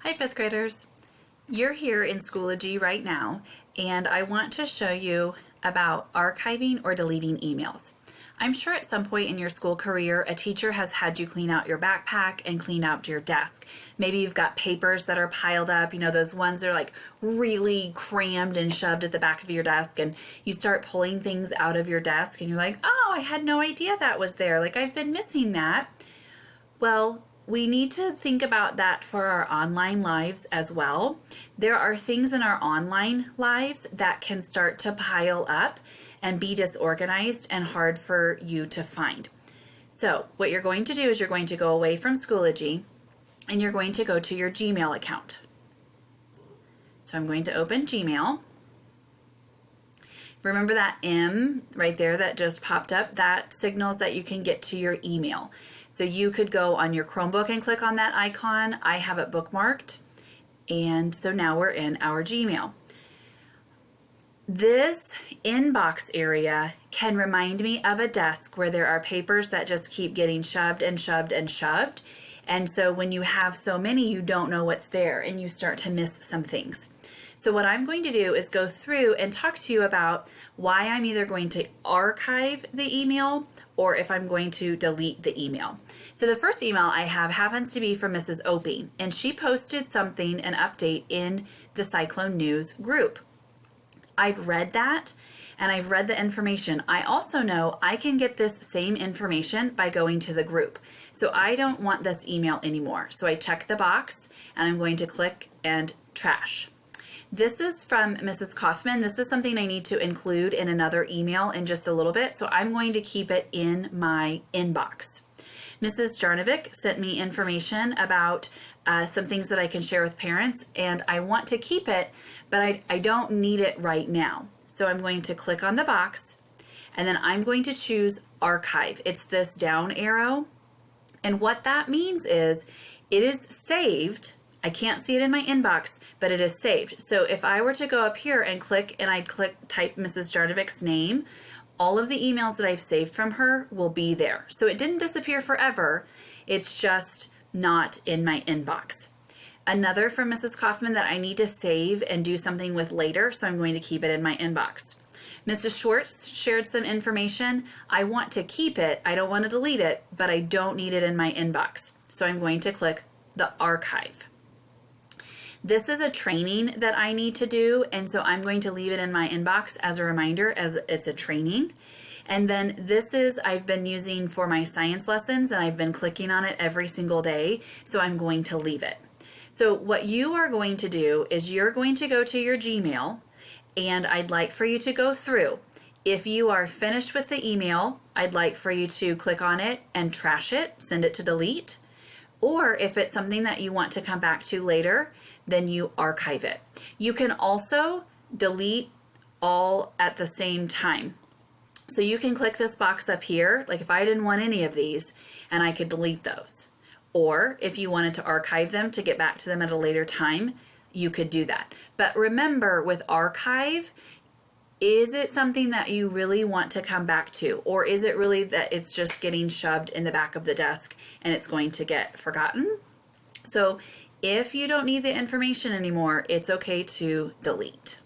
Hi, fifth graders. You're here in Schoology right now, and I want to show you about archiving or deleting emails. I'm sure at some point in your school career, a teacher has had you clean out your backpack and clean out your desk. Maybe you've got papers that are piled up, those ones that are like really crammed and shoved at the back of your desk, and you start pulling things out of your desk and you're like, oh, I had no idea that was there. Like, I've been missing that. Well, we need to think about that for our online lives as well. There are things in our online lives that can start to pile up and be disorganized and hard for you to find. So what you're going to do is you're going to go away from Schoology and you're going to go to your Gmail account. So I'm going to open Gmail. Remember that M right there that just popped up? That signals that you can get to your email. So you could go on your Chromebook and click on that icon. I have it bookmarked. And so now we're in our Gmail. This inbox area can remind me of a desk where there are papers that just keep getting shoved and shoved and shoved. And so when you have so many, you don't know what's there and you start to miss some things. So what I'm going to do is go through and talk to you about why I'm either going to archive the email or if I'm going to delete the email. So the first email I have happens to be from Mrs. Opie, and she posted something, an update in the Cyclone News group. I've read that and I've read the information. I also know I can get this same information by going to the group. So I don't want this email anymore. So I check the box and I'm going to click and trash. This is from Mrs. Kaufman. This is something I need to include in another email in just a little bit, so I'm going to keep it in my inbox. Mrs. Jarnovic sent me information about some things that I can share with parents, and I want to keep it, but I don't need it right now. So I'm going to click on the box, and then I'm going to choose Archive. It's this down arrow, and what that means is it is saved. I can't see it in my inbox, but it is saved. So if I were to go up here and click and I'd type Mrs. Jarnovic's name, all of the emails that I've saved from her will be there. So it didn't disappear forever. It's just not in my inbox. Another from Mrs. Kaufman that I need to save and do something with later, so I'm going to keep it in my inbox. Mrs. Schwartz shared some information. I want to keep it. I don't want to delete it, but I don't need it in my inbox. So I'm going to click the archive. This is a training that I need to do, and so I'm going to leave it in my inbox as a reminder, as it's a training. And then this is I've been using for my science lessons, and I've been clicking on it every single day, so I'm going to leave it. So what you are going to do is you're going to go to your Gmail, and I'd like for you to go through. If you are finished with the email, I'd like for you to click on it and trash it, send it to delete. Or if it's something that you want to come back to later, then you archive it. You can also delete all at the same time. So you can click this box up here, like if I didn't want any of these, and I could delete those. Or if you wanted to archive them to get back to them at a later time, you could do that. But remember, with archive, is it something that you really want to come back to? Or is it really that it's just getting shoved in the back of the desk and it's going to get forgotten? So if you don't need the information anymore, it's okay to delete.